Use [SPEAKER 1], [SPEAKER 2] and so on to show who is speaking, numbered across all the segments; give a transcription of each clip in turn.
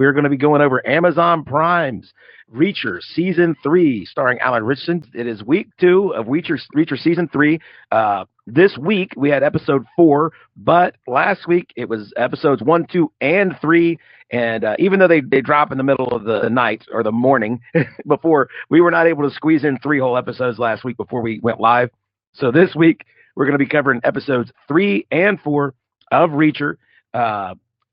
[SPEAKER 1] we're going to be going over Amazon Prime's Reacher Season 3, starring Alan Ritchson. It is week 2 of Reacher Season 3. This week, we had episode 4, but last week, it was episodes 1, 2, and 3. And even though they drop in the middle of the night or the morning before, we were not able to squeeze in 3 whole episodes last week before we went live. So this week, we're going to be covering episodes 3 and 4 of Reacher.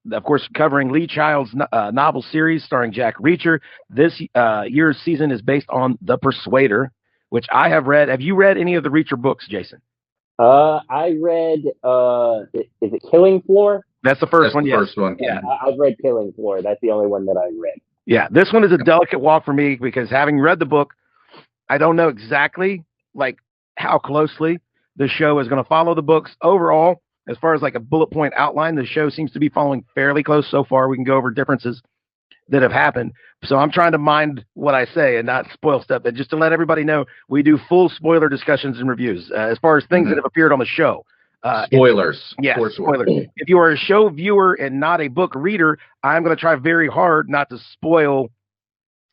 [SPEAKER 1] Of course, covering Lee Child's novel series starring Jack Reacher. This year's season is based on The Persuader, which I have read. Have you read any of the Reacher books, Jason?
[SPEAKER 2] I read, is it Killing Floor?
[SPEAKER 1] That's the first one,
[SPEAKER 3] yes. First one.
[SPEAKER 2] Yeah. I've read Killing Floor. That's the only one that I read.
[SPEAKER 1] Yeah, this one is a delicate walk for me because having read the book, I don't know exactly like how closely the show is going to follow the books. Overall, as far as like a bullet point outline, the show seems to be following fairly close so far. We can go over differences that have happened. So I'm trying to mind what I say and not spoil stuff. And just to let everybody know, we do full spoiler discussions and reviews as far as things that have appeared on the show.
[SPEAKER 3] Spoilers.
[SPEAKER 1] Spoilers. If you are a show viewer and not a book reader, I'm going to try very hard not to spoil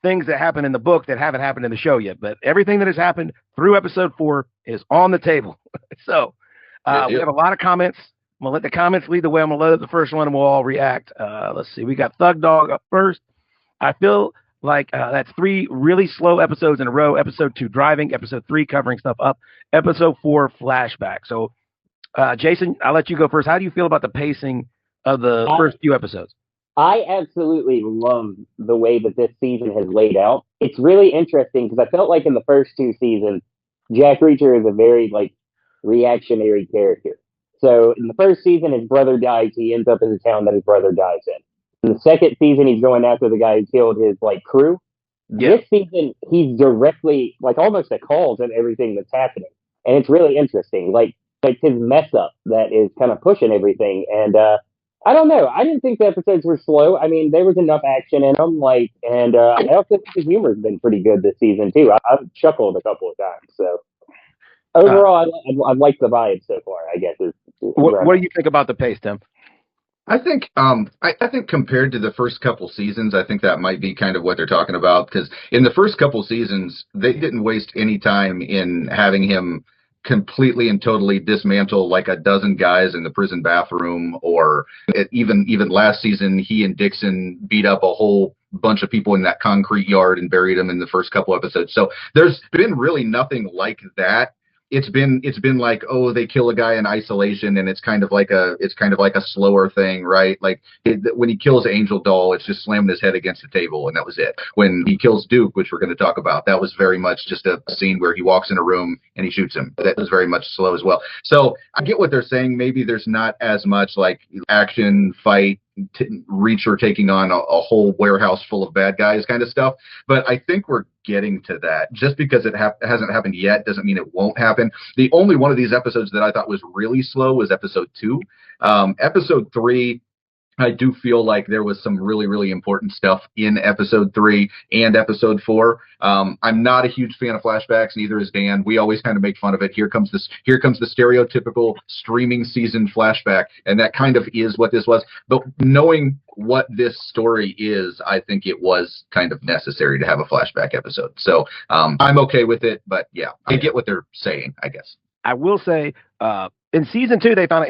[SPEAKER 1] things that happen in the book that haven't happened in the show yet. But everything that has happened through episode 4 is on the table. So we have a lot of comments. I'm going to let the comments lead the way. I'm going to load up the first one and we'll all react. Let's see. We got Thug Dog up first. I feel like that's 3 really slow episodes in a row. Episode 2, driving. Episode 3, covering stuff up. Episode 4, flashback. So, Jason, I'll let you go first. How do you feel about the pacing of the first few episodes?
[SPEAKER 2] I absolutely love the way that this season has laid out. It's really interesting because I felt like in the first 2 seasons, Jack Reacher is a very reactionary character. So in the first season, his brother dies. He ends up in the town that his brother dies in. In the second season, he's going after the guy who killed his crew. Yeah. This season, he's directly almost at calls at everything that's happening, and it's really interesting. Like his mess up that is kind of pushing everything. And I don't know. I didn't think the episodes were slow. I mean, there was enough action in them. And I also think his humor's been pretty good this season too. I've chuckled a couple of times. So overall, I like the vibe so far, I guess.
[SPEAKER 1] What do you think about the pace, Tim?
[SPEAKER 3] I think I think compared to the first couple seasons, I think that might be kind of what they're talking about, because in the first couple seasons, they didn't waste any time in having him completely and totally dismantle like a dozen guys in the prison bathroom, or even last season, he and Dixon beat up a whole bunch of people in that concrete yard and buried them in the first couple episodes. So there's been really nothing like that. It's been like, oh, they kill a guy in isolation, and it's kind of like a slower thing, right? Like when he kills Angel Doll, it's just slamming his head against the table, and that was it. When he kills Duke, which we're going to talk about, that was very much just a scene where he walks in a room and he shoots him. That was very much slow as well. So I get what they're saying. Maybe there's not as much like action, fight, Reacher taking on a whole warehouse full of bad guys kind of stuff, but I think we're getting to that. Just because it hasn't happened yet doesn't mean it won't happen. The only one of these episodes that I thought was really slow was episode 2. Episode 3, I do feel like there was some really, really important stuff in episode 3 and episode 4. I'm not a huge fan of flashbacks, neither is Dan. We always kind of make fun of it. Here comes the stereotypical streaming season flashback, and that kind of is what this was. But knowing what this story is, I think it was kind of necessary to have a flashback episode. So I'm okay with it, but yeah, I get what they're saying, I guess.
[SPEAKER 1] I will say, in season 2, they found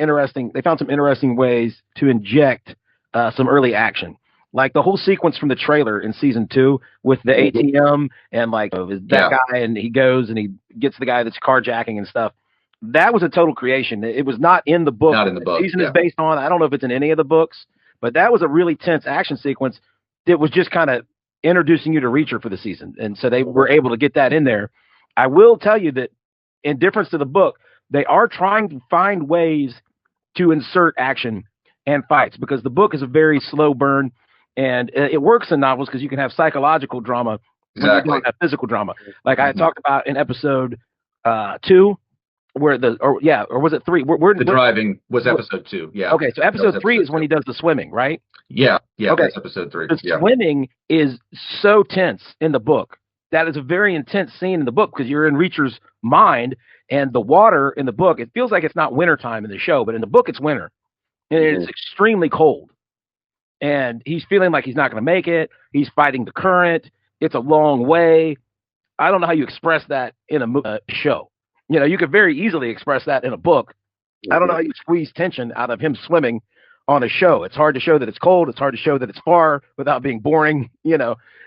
[SPEAKER 1] some interesting ways to inject some early action. Like the whole sequence from the trailer in season 2 with the ATM and guy, and he goes and he gets the guy that's carjacking and stuff. That was a total creation. It was not in the book.
[SPEAKER 3] Not in the book.
[SPEAKER 1] The season is based on. I don't know if it's in any of the books, but that was a really tense action sequence that was just kind of introducing you to Reacher for the season. And so they were able to get that in there. I will tell you that in difference to the book, they are trying to find ways to insert action and fights, because the book is a very slow burn, and it works in novels because you can have psychological drama, when you don't have physical drama. Like I talked about in episode 2, where or was it 3?
[SPEAKER 3] The driving was episode 2. Yeah.
[SPEAKER 1] Okay, so episode 3 is when he does the swimming, right?
[SPEAKER 3] Yeah. Okay. That's episode 3.
[SPEAKER 1] The swimming is so tense in the book. That is a very intense scene in the book because you're in Reacher's mind, and the water in the book, it feels like it's not wintertime in the show, but in the book it's winter. And it's extremely cold. and he's feeling like he's not going to make it. He's fighting the current. It's a long way. I don't know how you express that in a show. You could very easily express that in a book. I don't know how you squeeze tension out of him swimming on a show. It's hard to show that it's cold. It's hard to show that it's far without being boring,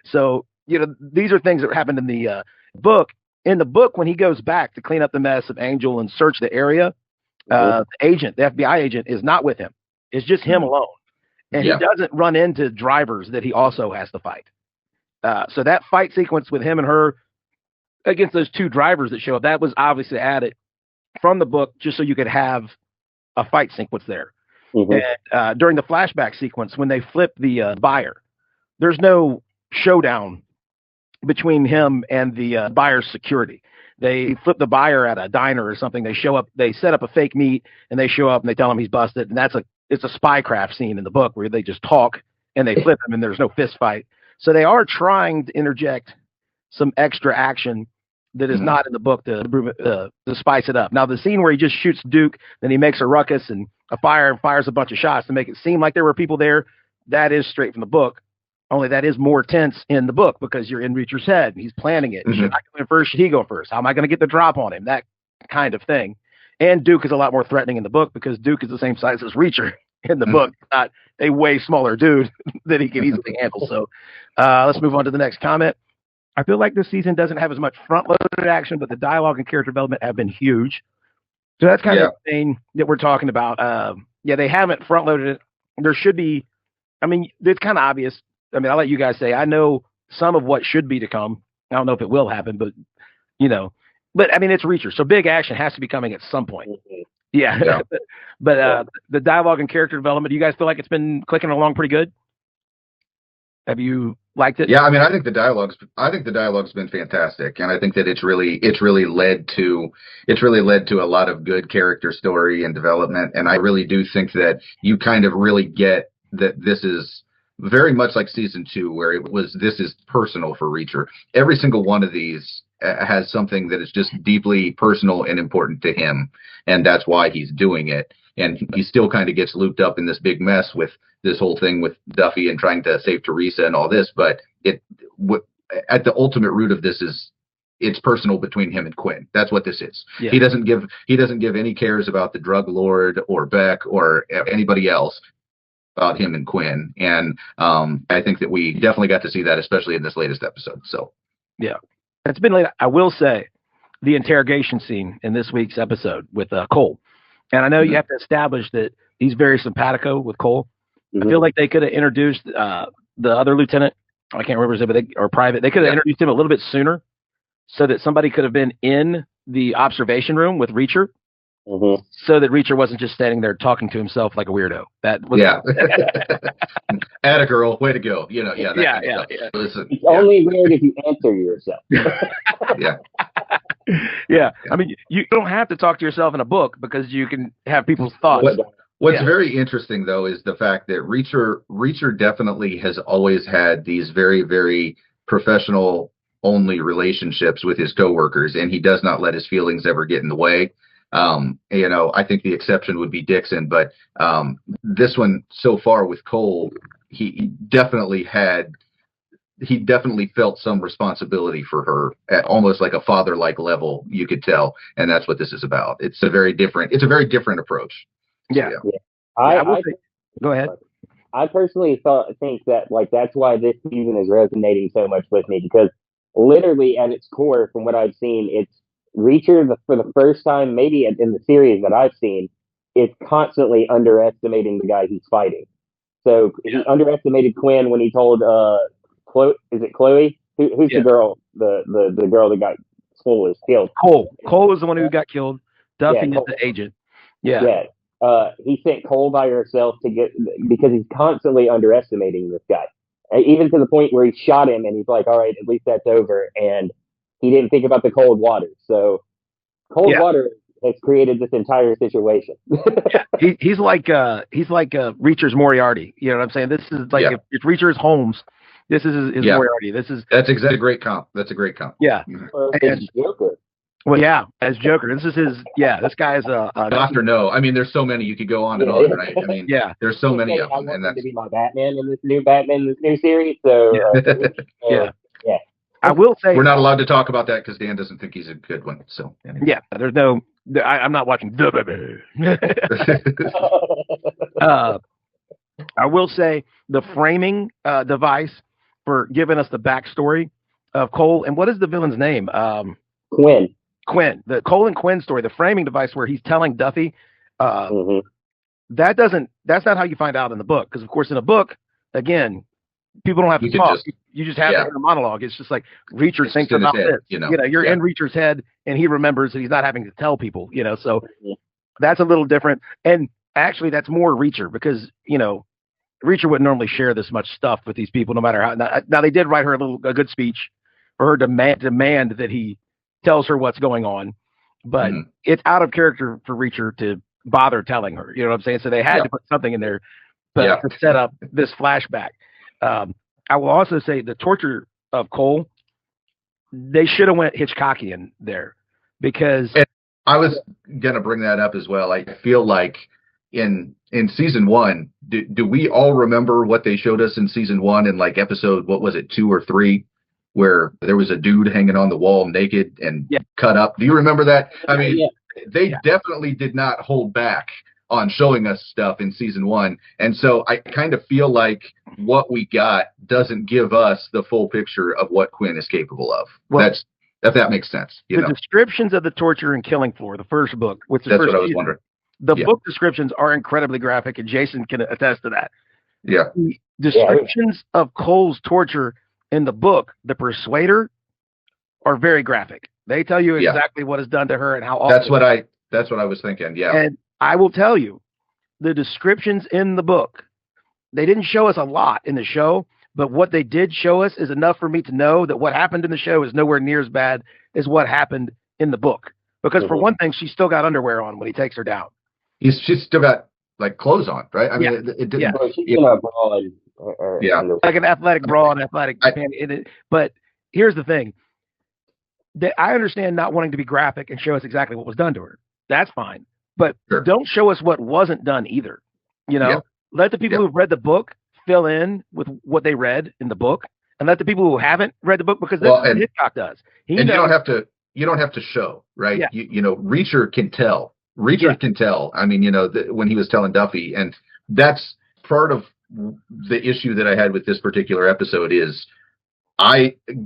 [SPEAKER 1] So, these are things that happened in the book. In the book, when he goes back to clean up the mess of Angel and search the area, the FBI agent is not with him. It's just him alone. And he doesn't run into drivers that he also has to fight. So that fight sequence with him and her against those two drivers that show up, that was obviously added from the book just so you could have a fight sequence there. And during the flashback sequence, when they flip the buyer, there's no showdown between him and the buyer's security. They flip the buyer at a diner or something. They show up, they set up a fake meet, and they show up and they tell him he's busted. And it's a spycraft scene in the book where they just talk and they flip him and there's no fist fight. So they are trying to interject some extra action that is not in the book to spice it up. Now, the scene where he just shoots Duke, then he makes a ruckus and fires a bunch of shots to make it seem like there were people there, that is straight from the book. Only that is more tense in the book because you're in Reacher's head and he's planning it. Should I go in first? Should he go first? How am I going to get the drop on him? That kind of thing. And Duke is a lot more threatening in the book because Duke is the same size as Reacher in the book, not a way smaller dude that he can easily handle. So let's move on to the next comment. I feel like this season doesn't have as much front-loaded action, but the dialogue and character development have been huge. So that's kind of the thing that we're talking about. They haven't front-loaded it. There should be, it's kind of obvious. I'll let you guys say, I know some of what should be to come. I don't know if it will happen, but, it's Reacher. So big action has to be coming at some point. Yeah. But the dialogue and character development, do you guys feel like it's been clicking along pretty good? Have you liked it?
[SPEAKER 3] Yeah, I think the dialogue's been fantastic, and I think that it's really led to a lot of good character story and development, and I really do think that you kind of really get that this is very much like season 2, where this is personal for Reacher. Every single one of these has something that is just deeply personal and important to him, and that's why he's doing it. And he still kind of gets looped up in this big mess with this whole thing with Duffy and trying to save Teresa and all this. But at the ultimate root of this is it's personal between him and Quinn. That's what this is. Yeah. He doesn't give any cares about the drug lord or Beck or anybody else about him and Quinn. And I think that we definitely got to see that, especially in this latest episode. So
[SPEAKER 1] yeah, it's been late. I will say the interrogation scene in this week's episode with Cole. And I know you have to establish that he's very simpatico with Cole. I feel like they could have introduced the other lieutenant. I can't remember his name, or private. They could have introduced him a little bit sooner so that somebody could have been in the observation room with Reacher so that Reacher wasn't just standing there talking to himself like a weirdo. That was
[SPEAKER 3] Atta girl, way to go.
[SPEAKER 2] Listen, it's only weird if you answer yourself.
[SPEAKER 1] Yeah. You don't have to talk to yourself in a book because you can have people's thoughts.
[SPEAKER 3] What's very interesting, though, is the fact that Reacher definitely has always had these very, very professional-only relationships with his coworkers, and he does not let his feelings ever get in the way. I think the exception would be Dixon, but this one so far with Cole, he definitely felt some responsibility for her at almost like a father-like level, you could tell, and that's what this is about. It's a very different approach.
[SPEAKER 1] Yeah. Go ahead.
[SPEAKER 2] I personally think that that's why this season is resonating so much with me, because literally at its core, from what I've seen, it's Reacher for the first time, maybe in the series that I've seen, is constantly underestimating the guy he's fighting. So he underestimated Quinn when he told Chloe, is it Chloe? Who's the girl? The girl that got was killed.
[SPEAKER 1] Cole was the one who got killed. Duffy is the agent. Yeah.
[SPEAKER 2] He sent Cole by herself because he's constantly underestimating this guy, even to the point where he shot him and he's like, all right, at least that's over. And he didn't think about the cold water. So cold water has created this entire situation.
[SPEAKER 1] He's like Reacher's Moriarty. You know what I'm saying? This is like if Reacher's Holmes, this is his Moriarty. That's exactly
[SPEAKER 3] a great comp. That's a great comp.
[SPEAKER 1] Yeah.
[SPEAKER 2] Joker.
[SPEAKER 1] Well, yeah, as Joker. This is his. Yeah, this guy is a
[SPEAKER 3] Doctor No. I mean, there's so many. You could go on and on, right? I mean,
[SPEAKER 1] yeah,
[SPEAKER 3] there's so many
[SPEAKER 2] Okay,
[SPEAKER 3] of
[SPEAKER 2] I
[SPEAKER 3] them,
[SPEAKER 2] want
[SPEAKER 3] and
[SPEAKER 2] him to
[SPEAKER 3] that's
[SPEAKER 2] be my Batman in this new series. So
[SPEAKER 1] yeah.
[SPEAKER 2] yeah.
[SPEAKER 1] I will say
[SPEAKER 3] we're not allowed to talk about that because Dan doesn't think he's a good one. So anyway.
[SPEAKER 1] yeah. There's no. I'm not watching the baby. I will say the framing device for giving us the backstory of Cole and what is the villain's name?
[SPEAKER 2] Quinn.
[SPEAKER 1] Quinn. The Cole and Quinn story. The framing device where he's telling Duffy. That's not how you find out in the book, because of course in a book, again, people don't have to talk. You just have a monologue. It's just like Reacher thinks about this. You're in Reacher's head, and he remembers that he's not having to tell people. So that's a little different. And actually, that's more Reacher because Reacher wouldn't normally share this much stuff with these people, no matter how. Now they did write her a good speech for her demand that he tells her what's going on, but it's out of character for Reacher to bother telling her. You know what I'm saying? So they had to put something in there, to set up this flashback. I will also say the torture of Cole, they should have went Hitchcockian there because
[SPEAKER 3] I was gonna bring that up as well. I feel like in season 1, do we all remember what they showed us in season 1 in like episode, what was it, 2 or 3, where there was a dude hanging on the wall naked and cut up? Do you remember that? I mean, they definitely did not hold back on showing us stuff in season 1. And so I kind of feel like what we got doesn't give us the full picture of what Quinn is capable of. Well, if that makes sense.
[SPEAKER 1] The descriptions of the torture and killing floor, the first book, which is
[SPEAKER 3] that's what I was wondering.
[SPEAKER 1] The book descriptions are incredibly graphic, and Jason can attest to that.
[SPEAKER 3] Yeah.
[SPEAKER 1] The descriptions of Cole's torture in the book, The Persuader, are very graphic. They tell you exactly what is done to her and how awful.
[SPEAKER 3] That's what I was thinking. Yeah.
[SPEAKER 1] And I will tell you, the descriptions in the book, they didn't show us a lot in the show, but what they did show us is enough for me to know that what happened in the show is nowhere near as bad as what happened in the book. Because for one thing, she's still got underwear on when he takes her down.
[SPEAKER 3] She's still got like clothes on, right? I mean, it didn't.
[SPEAKER 2] Well, she's in a bra
[SPEAKER 1] like an athletic bra and athletic pant in it. But here's the thing: that I understand not wanting to be graphic and show us exactly what was done to her. That's fine, but don't show us what wasn't done either. Let the people who've read the book fill in with what they read in the book, and let the people who haven't read the book, because that's what Hitchcock does. You don't have to show, right? Yeah. Reacher can tell. Reacher can tell. I mean, when he was telling Duffy, and that's part of the issue that I had with this particular episode is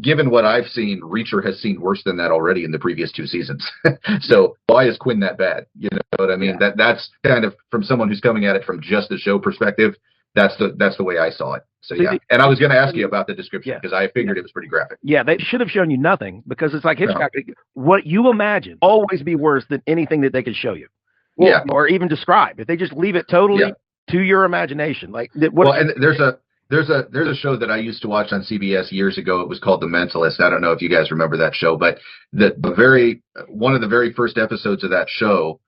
[SPEAKER 1] given what I've seen, Reacher has seen worse than that already in the previous 2 seasons. So why is Quinn that bad? You know what I mean? That's kind of, from someone who's coming at it from just the show perspective, that's the way I saw it. So and I was going to ask you about the description because I figured it was pretty graphic. Yeah, they should have shown you nothing, because it's like Hitchcock. No. What you imagine always be worse than anything that they could show you. Or even describe. If they just leave it totally to your imagination, like
[SPEAKER 3] and there's a show that I used to watch on CBS years ago. It was called The Mentalist. I don't know if you guys remember that show, but one of the very first episodes of that show,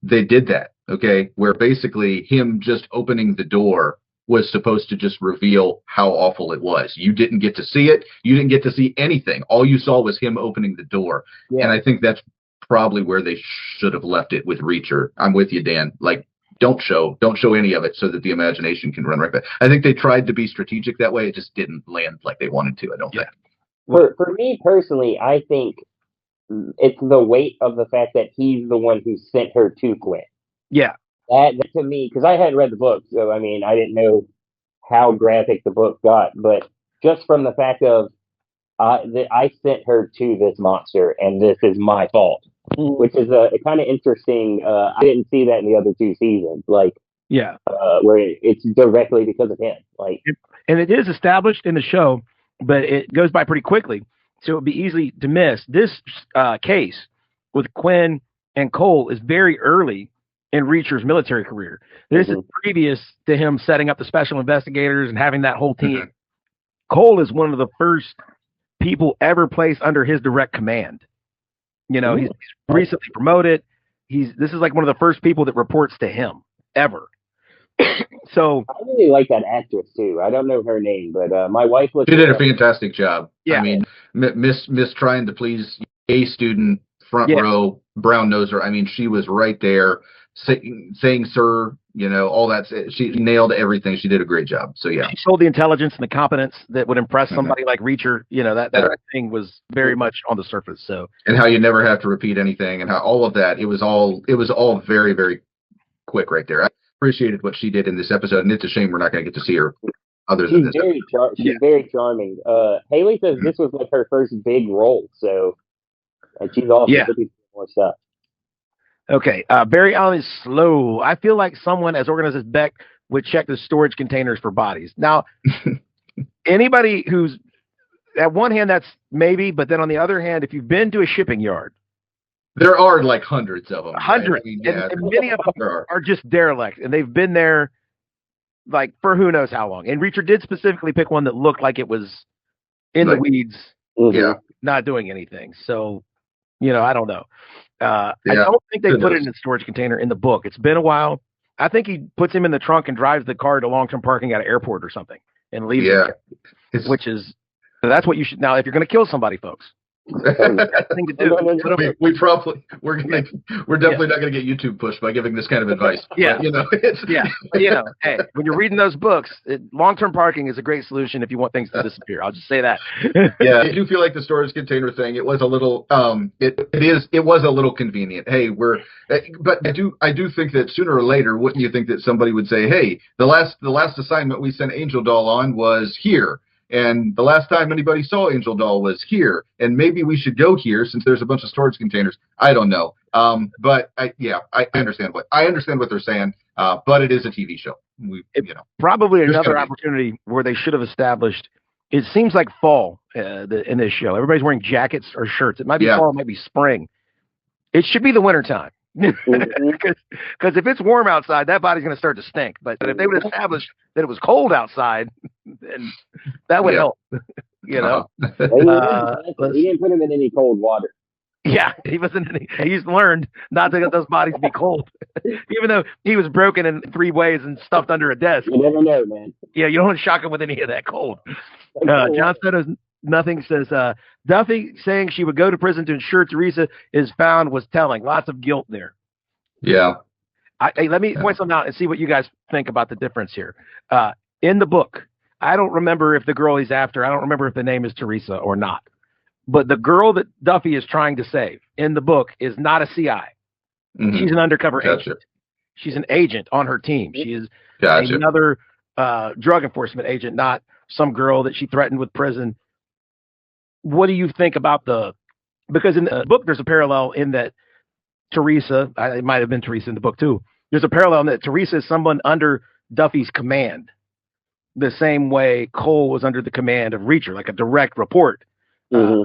[SPEAKER 3] they did that. Okay, where basically him just opening the door was supposed to just reveal how awful it was. You didn't get to see it. You didn't get to see anything. All you saw was him opening the door. Yeah. And I think that's probably where they should have left it with Reacher. I'm with you, Dan. Like, don't show any of it so that the imagination can run right back. I think they tried to be strategic that way. It just didn't land like they wanted to, I don't think.
[SPEAKER 2] For me personally, I think it's the weight of the fact that he's the one who sent her to Quinn.
[SPEAKER 1] Yeah.
[SPEAKER 2] That to me, because I hadn't read the book, so I mean, I didn't know how graphic the book got, but just from the fact of that I sent her to this monster, and this is my fault, which is a kind of interesting. I didn't see that in the other 2 seasons, where it's directly because of him.
[SPEAKER 1] And it is established in the show, but it goes by pretty quickly, so it would be easy to miss. This case with Quinn and Cole is very early in Reacher's military career. This is previous to him setting up the special investigators and having that whole team. Cole is one of the first people ever placed under his direct command. He's recently promoted. This is like one of the first people that reports to him ever. So
[SPEAKER 2] I really like that actress too. I don't know her name, but my wife was.
[SPEAKER 3] She did a fantastic job.
[SPEAKER 1] Yeah.
[SPEAKER 3] I mean, Miss trying to please a student front row, brown noser. I mean, she was right there saying, sir, all that. She nailed everything. She did a great job. So, yeah.
[SPEAKER 1] She showed the intelligence and the competence that would impress somebody like Reacher. That thing was very much on the surface. So,
[SPEAKER 3] and how you never have to repeat anything and how all of that, it was all very, very quick right there. I appreciated what she did in this episode, and it's a shame we're not going to get to see her others than this.
[SPEAKER 2] She's very charming. Haley says this was like her first big role, so she's also looking for more stuff.
[SPEAKER 1] Okay, Barry Allen is slow. I feel like someone as organized as Beck would check the storage containers for bodies. Now, anybody who's at one hand, that's maybe, but then on the other hand, if you've been to a shipping yard,
[SPEAKER 3] there are like hundreds of them.
[SPEAKER 1] Hundreds. Right? And many of them are just derelict, and they've been there like for who knows how long. And Reacher did specifically pick one that looked like it was in the weeds, not doing anything. So, I don't know. I don't think they put it in a storage container in the book. It's been a while. I think he puts him in the trunk and drives the car to long-term parking at an airport or something and leaves it, which is, that's what you should, now if you're going to kill somebody, folks. Thing to do.
[SPEAKER 3] We're definitely not going to get YouTube pushed by giving this kind of advice.
[SPEAKER 1] Yeah, but, hey, when you're reading those books, long-term parking is a great solution if you want things to disappear. I'll just say that.
[SPEAKER 3] I do feel like the storage container thing. It was a little, it was a little convenient. Hey, but I do think that sooner or later, wouldn't you think that somebody would say, hey, the last assignment we sent Angel Doll on was here. And the last time anybody saw Angel Doll was here, and maybe we should go here since there's a bunch of storage containers. I don't know, but I understand what they're saying. But it is a TV show.
[SPEAKER 1] Probably another opportunity where they should have established. It seems like fall in this show. Everybody's wearing jackets or shirts. It might be fall, it might be spring. It should be the wintertime. Because if it's warm outside, that body's going to start to stink. But if they would establish that it was cold outside, then that would help.
[SPEAKER 2] He didn't put him in any cold water.
[SPEAKER 1] Yeah, he wasn't. He's learned not to let those bodies be cold, even though he was broken in 3 ways and stuffed under a desk.
[SPEAKER 2] You never know, man.
[SPEAKER 1] Yeah, you don't want to shock him with any of that cold. John Stoddard's Nothing says, Duffy saying she would go to prison to ensure Teresa is found was telling. Lots of guilt there.
[SPEAKER 3] Yeah.
[SPEAKER 1] Let me point something out and see what you guys think about the difference here. In the book, I don't remember if the girl he's after, I don't remember if the name is Teresa or not. But the girl that Duffy is trying to save in the book is not a CI. Mm-hmm. She's an undercover agent. She's an agent on her team. She is another drug enforcement agent, not some girl that she threatened with prison. What do you think about because in the book, there's a parallel in that Teresa, it might have been Teresa in the book too. There's a parallel in that Teresa is someone under Duffy's command, the same way Cole was under the command of Reacher, like a direct report. Mm-hmm.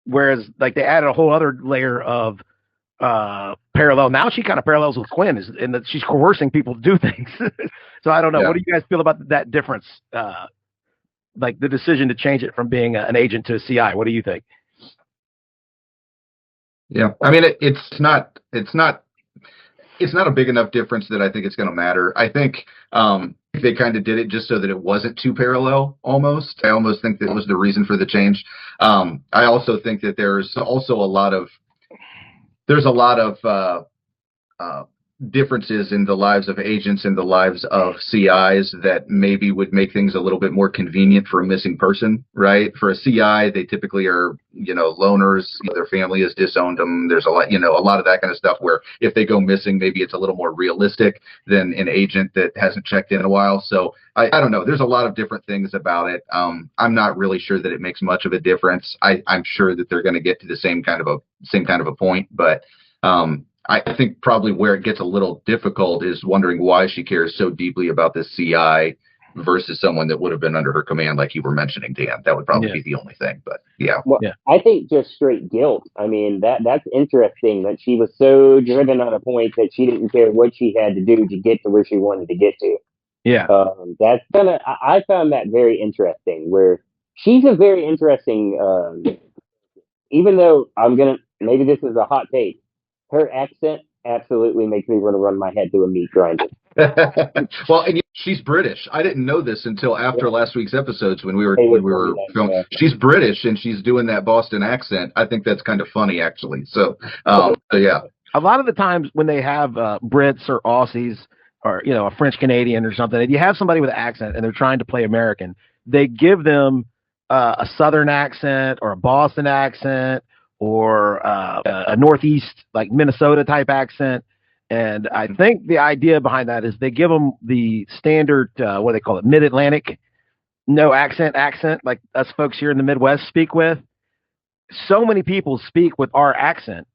[SPEAKER 1] Whereas like they added a whole other layer of parallel. Now she kind of parallels with Quinn in that she's coercing people to do things. So I don't know. Yeah. What do you guys feel about that difference? Like the decision to change it from being an agent to a CI. What do you think?
[SPEAKER 3] Yeah, I mean, it's not a big enough difference that I think it's going to matter. I think they kind of did it just so that it wasn't too parallel. Almost, I almost think that was the reason for the change. I also think that there's also a lot of differences in the lives of agents and the lives of CIs that maybe would make things a little bit more convenient for a missing person, right? For a CI, they typically are, loners. Their family has disowned them. There's a lot of that kind of stuff where if they go missing, maybe it's a little more realistic than an agent that hasn't checked in a while. So I don't know. There's a lot of different things about it. I'm not really sure that it makes much of a difference. I'm sure that they're going to get to the same kind of a point, but I think probably where it gets a little difficult is wondering why she cares so deeply about this CI versus someone that would have been under her command, like you were mentioning, Dan. That would probably be the only thing, but yeah.
[SPEAKER 2] Well, I think just straight guilt. I mean, that's interesting that she was so driven on a point that she didn't care what she had to do to get to where she wanted to get to.
[SPEAKER 1] Yeah.
[SPEAKER 2] I found that very interesting, where she's a very interesting, even though maybe this is a hot take, her accent absolutely makes me want to run my head through a meat grinder.
[SPEAKER 3] Well, and she's British. I didn't know this until after last week's episodes when we were filming.
[SPEAKER 2] Yeah.
[SPEAKER 3] She's British and she's doing that Boston accent. I think that's kind of funny, actually. So yeah.
[SPEAKER 1] A lot of the times when they have Brits or Aussies or a French Canadian or something, and you have somebody with an accent and they're trying to play American, they give them a Southern accent or a Boston accent or a Northeast, like Minnesota type accent. And I think the idea behind that is they give them the standard, what do they call it, mid-Atlantic, no accent, like us folks here in the Midwest speak with. So many people speak with our accent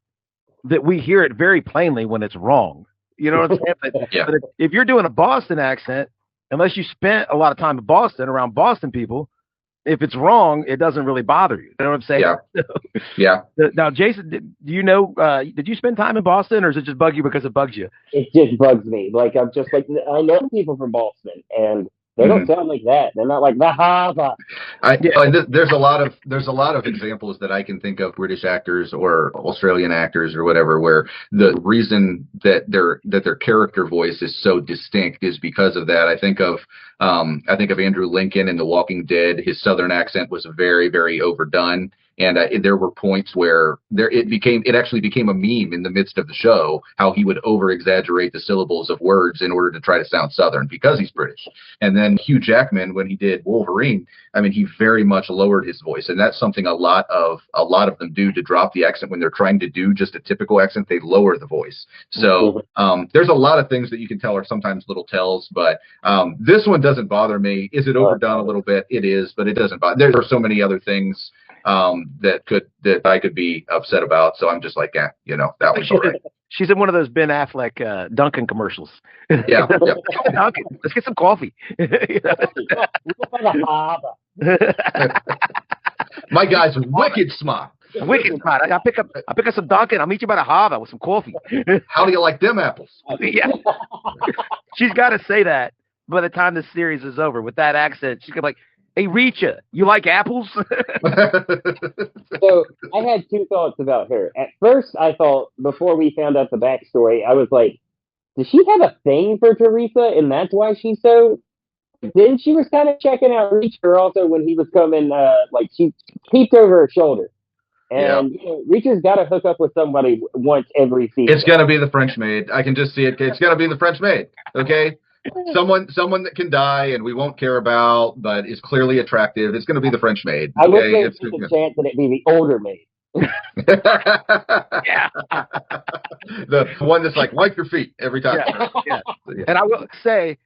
[SPEAKER 1] that we hear it very plainly when it's wrong. You know what I'm saying? But if you're doing a Boston accent, unless you spent a lot of time in Boston around Boston people, if it's wrong, it doesn't really bother you. You know what I'm saying?
[SPEAKER 3] Yeah.
[SPEAKER 1] Now, Jason, do you know, did you spend time in Boston, or does it just bug you because it bugs you?
[SPEAKER 2] It just bugs me. Like, I'm just like, I know people from Boston, and they don't sound like that. They're not like Bahava.
[SPEAKER 3] There's a lot of examples that I can think of, British actors or Australian actors or whatever, where the reason that their character voice is so distinct is because of that. I think of Andrew Lincoln in The Walking Dead. His Southern accent was very, very overdone. And there were points where it actually became a meme in the midst of the show, how he would over exaggerate the syllables of words in order to try to sound Southern because he's British. And then Hugh Jackman, when he did Wolverine, I mean, he very much lowered his voice. And that's something a lot of them do to drop the accent when they're trying to do just a typical accent. They lower the voice. So there's a lot of things that you can tell are sometimes little tells, but this one doesn't bother me. Is it overdone a little bit? It is, but it doesn't bother. There are so many other things that I could be upset about. So I'm just like, that was all right.
[SPEAKER 1] She's in one of those Ben Affleck Dunkin' commercials.
[SPEAKER 3] Yeah.
[SPEAKER 1] Dunkin', let's get some coffee.
[SPEAKER 3] My guy's wicked smart.
[SPEAKER 1] Wicked smart. I pick up some Dunkin'. I'll meet you by the harbor with some coffee.
[SPEAKER 3] How do you like them apples?
[SPEAKER 1] Yeah. She's got to say that by the time this series is over with that accent. She's gonna be like, "Hey, Reacher, you like apples?"
[SPEAKER 2] So I had two thoughts about her. At first, I thought, before we found out the backstory, I was like, does she have a thing for Teresa, and that's why she's so... Then she was kind of checking out Reacher also when he was coming, like she peeked over her shoulder. And Reacher's got to hook up with somebody once every season.
[SPEAKER 3] It's going to be the French maid. I can just see it. It's going to be the French maid, okay? Someone that can die and we won't care about, but is clearly attractive. It's going to be the French maid. Okay?
[SPEAKER 2] I would say there's a chance that it'd be the older maid.
[SPEAKER 1] Yeah.
[SPEAKER 3] The one that's like, wipe your feet every time.
[SPEAKER 1] Yeah. And I will say,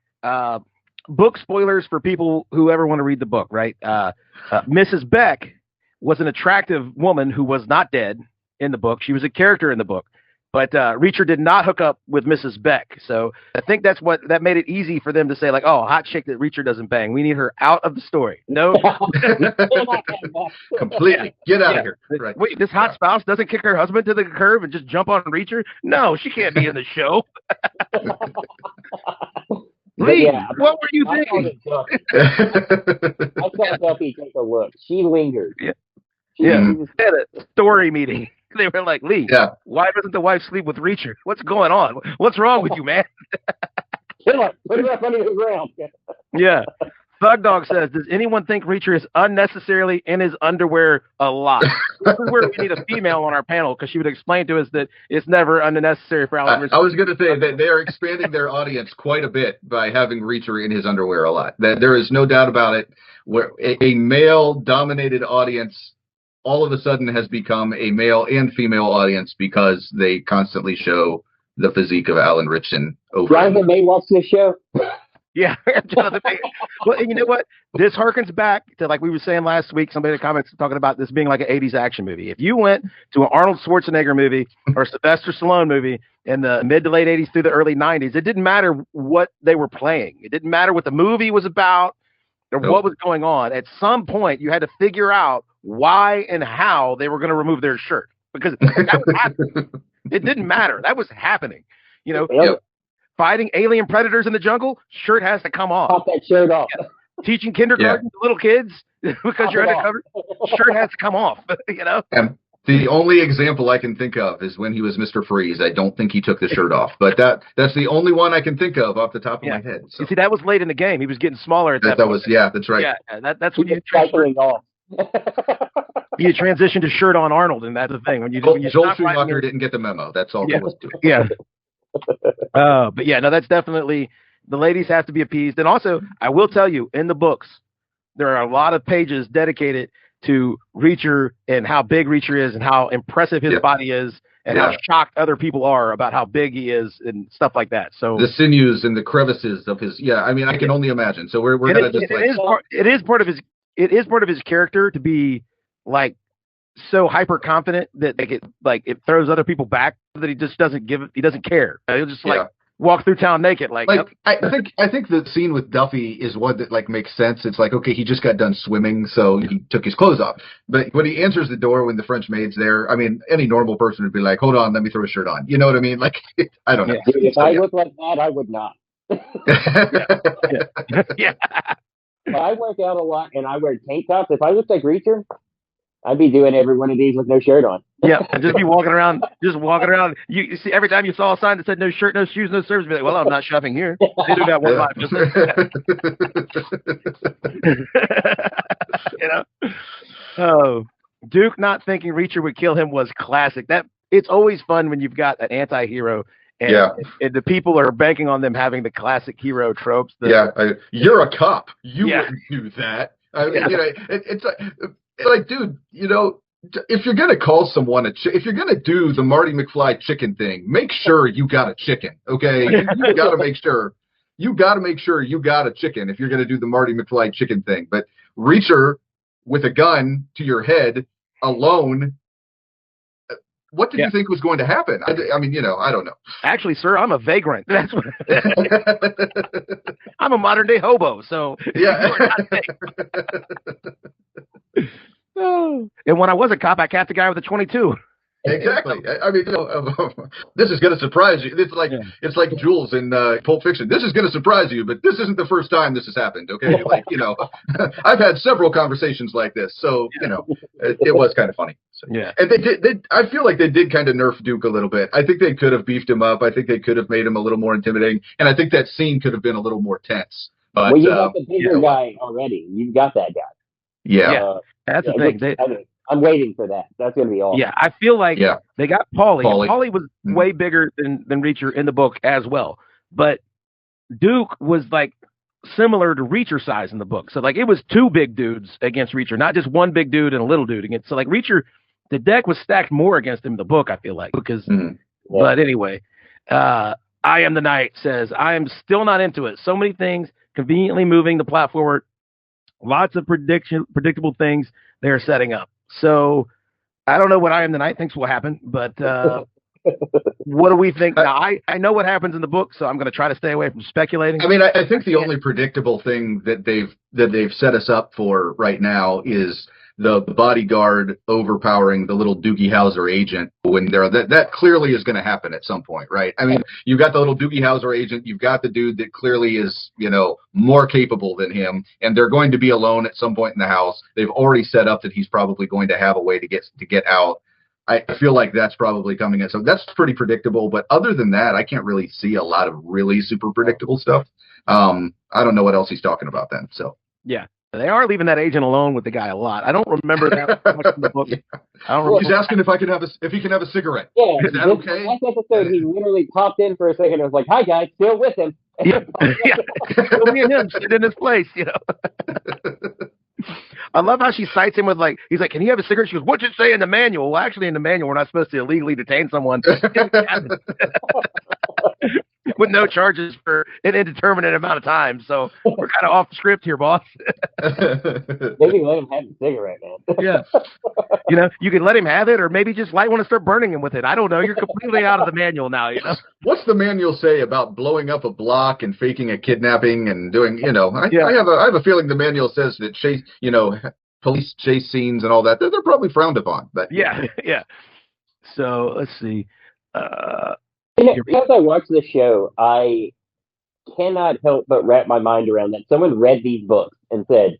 [SPEAKER 1] book spoilers for people who ever want to read the book, right? Mrs. Beck was an attractive woman who was not dead in the book. She was a character in the book. But Reacher did not hook up with Mrs. Beck. So I think that made it easy for them to say, like, oh, a hot chick that Reacher doesn't bang. We need her out of the story. No.
[SPEAKER 3] Completely. Get out of here. Right.
[SPEAKER 1] Wait, this hot spouse doesn't kick her husband to the curb and just jump on Reacher? No, she can't be in the show. Lee, what were you thinking?
[SPEAKER 2] I saw Duffy take a look. She lingered.
[SPEAKER 1] She had a story meeting. They were like, Lee, why doesn't the wife sleep with Reacher? What's going on? What's wrong with you, man?
[SPEAKER 2] Put her up under the ground.
[SPEAKER 1] Yeah. Thug Dog says, does anyone think Reacher is unnecessarily in his underwear a lot? This is where we need a female on our panel because she would explain to us that it's never unnecessary for Alan Ritchson.
[SPEAKER 3] I was going to say that they are expanding their audience quite a bit by having Reacher in his underwear a lot. That there is no doubt about it. Where a male-dominated audience all of a sudden has become a male and female audience because they constantly show the physique of Alan Ritchson over.
[SPEAKER 2] Jonathan May watch this show.
[SPEAKER 1] Yeah, Jonathan May. Well, and you know what? This harkens back to, like we were saying last week, somebody in the comments talking about this being like an 80s action movie. If you went to an Arnold Schwarzenegger movie or a Sylvester Stallone movie in the mid to late 80s through the early 90s, it didn't matter what they were playing. It didn't matter what the movie was about or what was going on. At some point, you had to figure out why and how they were going to remove their shirt, because that was happening. It didn't matter. That was happening. Fighting alien predators in the jungle, shirt has to come off.
[SPEAKER 2] Pop that shirt off.
[SPEAKER 1] Yeah. Teaching kindergarten to little kids because you're undercover, shirt has to come off.
[SPEAKER 3] The only example I can think of is when he was Mr. Freeze. I don't think he took the shirt off, but that's the only one I can think of off the top of my head. So.
[SPEAKER 1] You see, that was late in the game. He was getting smaller at that point.
[SPEAKER 3] That's right.
[SPEAKER 1] Yeah, that's when you
[SPEAKER 2] cycling off.
[SPEAKER 1] You transition to shirt on Arnold, and that's the thing. When you
[SPEAKER 3] Joel Schumacher didn't get the memo. That's all there was to it.
[SPEAKER 1] Yeah. But yeah, no, that's definitely, the ladies have to be appeased. And also, I will tell you, in the books, there are a lot of pages dedicated to Reacher and how big Reacher is and how impressive his body is and how shocked other people are about how big he is and stuff like that. So
[SPEAKER 3] the sinews and the crevices of his, I mean, I can only imagine. So we're gonna just
[SPEAKER 1] it is part of his character to be like so hyper confident that it throws other people back, that he just doesn't care. He'll just walk through town naked.
[SPEAKER 3] I think the scene with Duffy is one that makes sense. It's okay, he just got done swimming, so he took his clothes off. But when he answers the door when the French maid's there, I mean, any normal person would be like, hold on, let me throw a shirt on. You know what I mean? I don't know.
[SPEAKER 2] If I look like that, I would not.
[SPEAKER 1] Yeah.
[SPEAKER 2] I work out a lot and I wear tank tops. If I look like Reacher, I'd be doing every one of these with no shirt on.
[SPEAKER 1] Yeah, and just be walking around. You see, every time you saw a sign that said no shirt, no shoes, no service, be like, well, I'm not shopping here. They do that one life. You know? Oh, Duke not thinking Reacher would kill him was classic. It's always fun when you've got an anti-hero and the people are banking on them having the classic hero tropes.
[SPEAKER 3] You're a cop. You wouldn't do that. I mean, it's like, dude, if you're gonna call someone if you're gonna do the Marty McFly chicken thing, make sure you got a chicken, okay? You gotta make sure you got a chicken if you're gonna do the Marty McFly chicken thing. But Reacher with a gun to your head alone, what did you think was going to happen? I mean, I don't know.
[SPEAKER 1] Actually, sir, I'm a vagrant. That's what I'm a modern day hobo. So and when I was a cop, I capped a guy with a 22.
[SPEAKER 3] Exactly. I mean, this is going to surprise you. It's like Jules in Pulp Fiction. This is going to surprise you, but this isn't the first time this has happened. Okay, I've had several conversations like this, so it was kind of funny. So, and they did. I feel like they did kind of nerf Duke a little bit. I think they could have beefed him up. I think they could have made him a little more intimidating, and I think that scene could have been a little more tense. But
[SPEAKER 2] you got the bigger guy already. You've got that guy.
[SPEAKER 3] Yeah.
[SPEAKER 1] That's the thing.
[SPEAKER 2] I'm waiting for that. That's going to be awesome.
[SPEAKER 1] Yeah, I feel like they got Paulie. Paulie was way bigger than Reacher in the book as well. But Duke was similar to Reacher size in the book. So it was two big dudes against Reacher, not just one big dude and a little dude against. So Reacher, the deck was stacked more against him in the book, I feel like. Because but anyway, I Am the Night says, I am still not into it. So many things conveniently moving the plot forward. Lots of predictable things they're setting up. So I don't know what I Am the Night thinks will happen, but what do we think? Now, I know what happens in the book, so I'm going to try to stay away from speculating.
[SPEAKER 3] I mean, I think the only predictable thing that they've set us up for right now is the bodyguard overpowering the little Doogie Howser agent when that clearly is going to happen at some point, right? I mean, you've got the little Doogie Howser agent, you've got the dude that clearly is, more capable than him, and they're going to be alone at some point in the house. They've already set up that he's probably going to have a way to get out. I feel like that's probably coming in. So that's pretty predictable, but other than that, I can't really see a lot of really super predictable stuff. I don't know what else he's talking about then. So
[SPEAKER 1] yeah. They are leaving that agent alone with the guy a lot. I don't remember that much in the book. I don't remember.
[SPEAKER 3] He's asking if he can have a cigarette.
[SPEAKER 2] Yeah,
[SPEAKER 3] is that okay?
[SPEAKER 2] Last episode, he literally popped in for a second and was like, "Hi guys, still with him."
[SPEAKER 1] Still me and him sitting in his place, I love how she cites him with he's like, "Can you have a cigarette?" She goes, "What'd it say in the manual?" Well, actually, in the manual, we're not supposed to illegally detain someone with no charges for an indeterminate amount of time. So we're kind of off the script here, boss.
[SPEAKER 2] Maybe let him have a cigarette, man.
[SPEAKER 1] Yeah. You can let him have it, or maybe just light one and start burning him with it. I don't know. You're completely out of the manual now,
[SPEAKER 3] What's the manual say about blowing up a block and faking a kidnapping and doing, I have a feeling the manual says that chase, police chase scenes and all that, they're probably frowned upon. But
[SPEAKER 1] yeah. So let's see.
[SPEAKER 2] As I watch this show, I cannot help but wrap my mind around that. Someone read these books and said,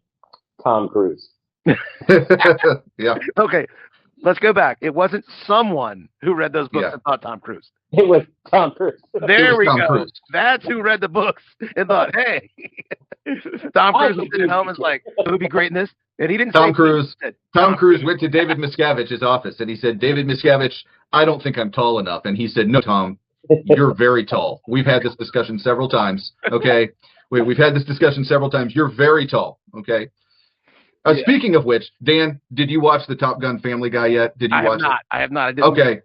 [SPEAKER 2] Tom Cruise.
[SPEAKER 3] Yeah.
[SPEAKER 1] Okay. let's go back. It wasn't someone who read those books and thought Tom Cruise.
[SPEAKER 2] It was Tom Cruise.
[SPEAKER 1] There we
[SPEAKER 3] Tom
[SPEAKER 1] go.
[SPEAKER 3] Cruise.
[SPEAKER 1] That's who read the books and thought, hey, Tom Cruise was sitting at home and was like, who'd be great in this? And he didn't
[SPEAKER 3] Tom
[SPEAKER 1] say
[SPEAKER 3] Cruise.
[SPEAKER 1] Said,
[SPEAKER 3] Tom Cruise went to David Miscavige's office and he said, David Miscavige, I don't think I'm tall enough. And he said, no, Tom, you're very tall. We've had this discussion several times. Okay. We've had this discussion several times. You're very tall. Okay. Speaking of which, Dan, did you watch the Top Gun Family Guy yet? Did you watch it?
[SPEAKER 1] I have not. I didn't.
[SPEAKER 3] Okay.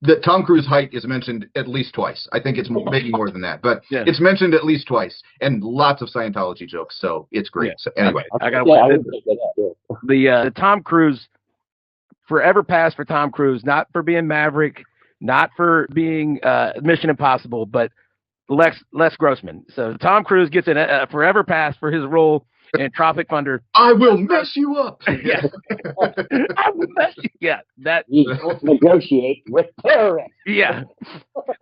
[SPEAKER 3] The Tom Cruise height is mentioned at least twice. I think it's maybe more than that, but it's mentioned at least twice, and lots of Scientology jokes. So it's great.
[SPEAKER 1] Yeah.
[SPEAKER 3] So anyway,
[SPEAKER 1] I got the Tom Cruise forever pass for Tom Cruise, not for being Maverick, not for being Mission Impossible, but Les Grossman. So Tom Cruise gets a forever pass for his role in Tropic Thunder.
[SPEAKER 3] I will mess you up.
[SPEAKER 1] Yeah, I will mess you. Yeah, that.
[SPEAKER 2] You don't negotiate with terrorists.
[SPEAKER 1] Yeah,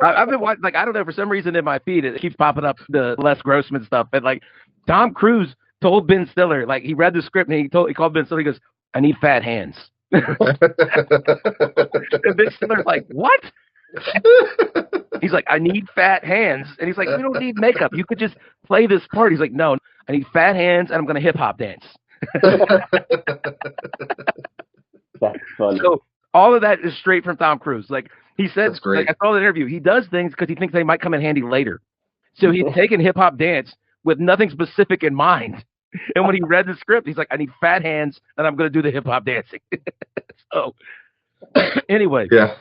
[SPEAKER 1] I've been watching. Like, I don't know, for some reason in my feed it keeps popping up the Les Grossman stuff, and like Tom Cruise told Ben Stiller, like he read the script and he called Ben Stiller. He goes, "I need fat hands." And Ben Stiller's like, "What?" He's like, "I need fat hands," and he's like, "You don't need makeup. You could just play this part." He's like, "No, I need fat hands, and I'm going to hip hop dance."
[SPEAKER 2] That's funny.
[SPEAKER 1] So all of that is straight from Tom Cruise. Like he said,
[SPEAKER 3] That's great.
[SPEAKER 1] like I saw the interview, he does things because he thinks they might come in handy later. So he's taken hip hop dance with nothing specific in mind. And when he read the script, he's like, "I need fat hands, and I'm going to do the hip hop dancing." So anyway,
[SPEAKER 3] yeah.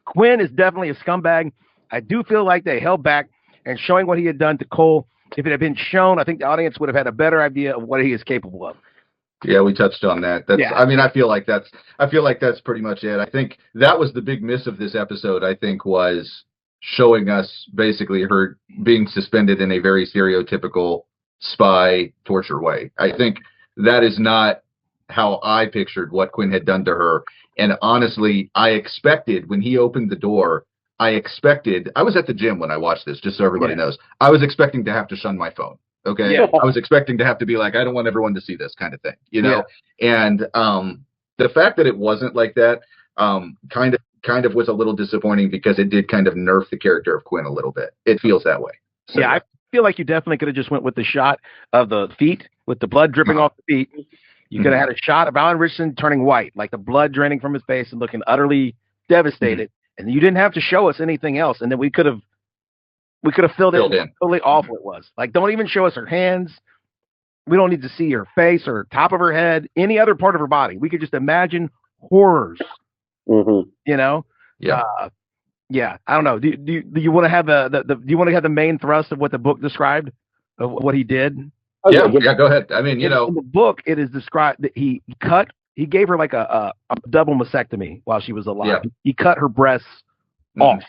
[SPEAKER 1] Quinn is definitely a scumbag. I do feel like they held back and showing what he had done to Cole. If it had been shown, I think the audience would have had a better idea of what he is capable of.
[SPEAKER 3] Yeah, we touched on that. I mean, I feel like that's pretty much it. I think that was the big miss of this episode, I think, was showing us basically her being suspended in a very stereotypical spy torture way. I think that is not how I pictured what Quinn had done to her. And honestly, I expected when he opened the door, I was at the gym when I watched this, just so everybody knows. I was expecting to have to shun my phone. Okay.
[SPEAKER 1] Yeah.
[SPEAKER 3] I was expecting to have to be like, I don't want everyone to see this kind of thing, you know? Yeah. And the fact that it wasn't like that kind of was a little disappointing because it did kind of nerf the character of Quinn a little bit. It feels that way. So,
[SPEAKER 1] I feel like you definitely could have just went with the shot of the feet with the blood dripping off the feet. You could have had a shot of Alan Ritchson turning white, like the blood draining from his face and looking utterly devastated. And you didn't have to show us anything else. And then we could have filled in how totally awful it was. Like, don't even show us her hands. We don't need to see her face or top of her head, any other part of her body. We could just imagine horrors. You know?
[SPEAKER 3] Yeah.
[SPEAKER 1] I don't know. Do you want to have do you want to have the main thrust of what the book described of what he did?
[SPEAKER 2] Okay,
[SPEAKER 3] yeah, go ahead. I mean, you know,
[SPEAKER 1] in the book, it is described that he gave her like a double mastectomy while she was alive.
[SPEAKER 3] Yeah.
[SPEAKER 1] He cut her breasts off,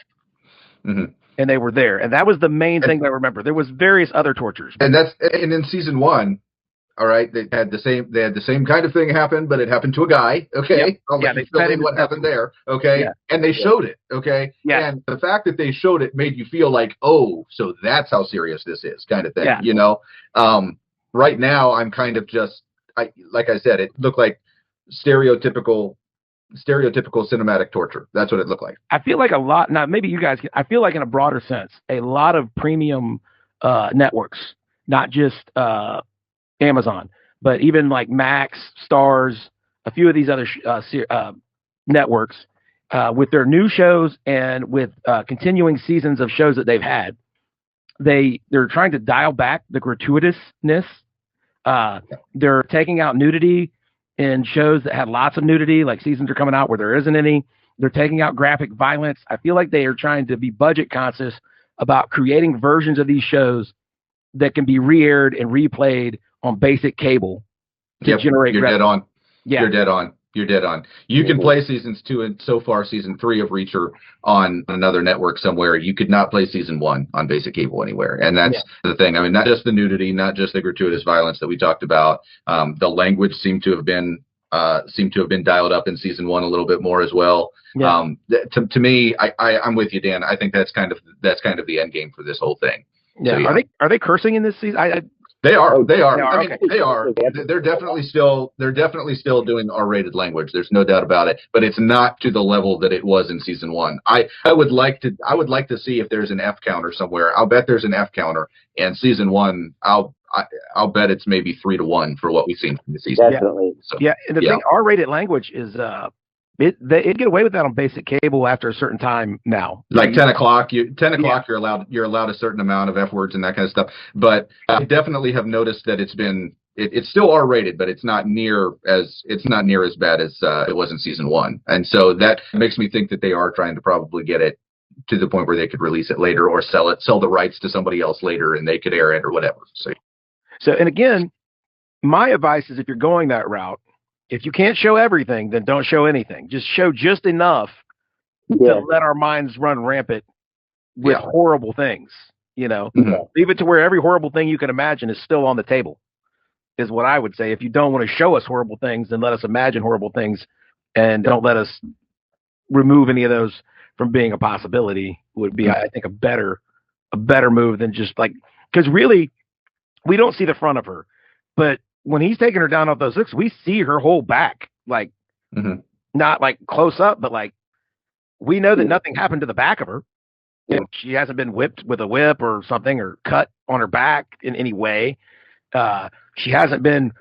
[SPEAKER 1] and they were there, and that was the main thing I remember. There was various other tortures,
[SPEAKER 3] and in season 1, all right, they had the same kind of thing happen, but it happened to a guy. Okay, I'll let you fill in what happened there. Okay, and they showed it. Okay, and the fact that they showed it made you feel like, oh, so that's how serious this is, kind of thing. You know, right now I'm kind of just, like I said, it looked like stereotypical cinematic torture. That's what it looked like.
[SPEAKER 1] I feel like a lot. Now, maybe you guys. I feel like in a broader sense, a lot of premium networks, not just Amazon, but even like Max, Stars, a few of these other networks, with their new shows and with continuing seasons of shows that they've had, they're trying to dial back the gratuitousness. They're taking out nudity in shows that had lots of nudity, like seasons are coming out where there isn't any. They're taking out graphic violence. I feel like they are trying to be budget conscious about creating versions of these shows that can be re-aired and replayed on basic cable to generate
[SPEAKER 3] revenue.
[SPEAKER 1] Dead on.
[SPEAKER 3] Yeah. You're dead on. You can play seasons 2 and so far season 3 of Reacher on another network somewhere. You could not play season 1 on basic cable anywhere. And that's the thing. I mean, not just the nudity, not just the gratuitous violence that we talked about. The language seemed to have been dialed up in season 1 a little bit more as well. Yeah. To me, I'm with you, Dan. I think that's kind of the end game for this whole thing.
[SPEAKER 1] Yeah. So, are they cursing in this season?
[SPEAKER 3] They are.
[SPEAKER 2] Oh,
[SPEAKER 3] They are. I mean,
[SPEAKER 1] okay.
[SPEAKER 3] they are. They're definitely still. They're definitely still doing R-rated language. There's no doubt about it. But it's not to the level that it was in season 1. I would like to. I would like to see if there's an F counter somewhere. I'll bet there's an F counter. And season 1, I'll bet it's maybe 3-1 for what we've seen from the season.
[SPEAKER 2] Definitely.
[SPEAKER 3] So,
[SPEAKER 1] Yeah, and the thing, R-rated language is it get away with that on basic cable after a certain time now.
[SPEAKER 3] Like 10 o'clock, you're allowed a certain amount of F words and that kind of stuff. But I definitely have noticed that it's still R-rated, but it's not near as bad as it was in season 1. And so that makes me think that they are trying to probably get it to the point where they could release it later or sell the rights to somebody else later and they could air it or whatever.
[SPEAKER 1] So and again, my advice is if you're going that route, if you can't show everything, then don't show anything. Just show just enough to let our minds run rampant with horrible things. Leave it to where every horrible thing you can imagine is still on the table, is what I would say. If you don't want to show us horrible things, then let us imagine horrible things and don't let us remove any of those from being a possibility would be, I think, a better move than just because really we don't see the front of her, but when he's taking her down off those hooks, we see her whole back, not close up, but we know that nothing happened to the back of her. And she hasn't been whipped with a whip or something or cut on her back in any way. She hasn't been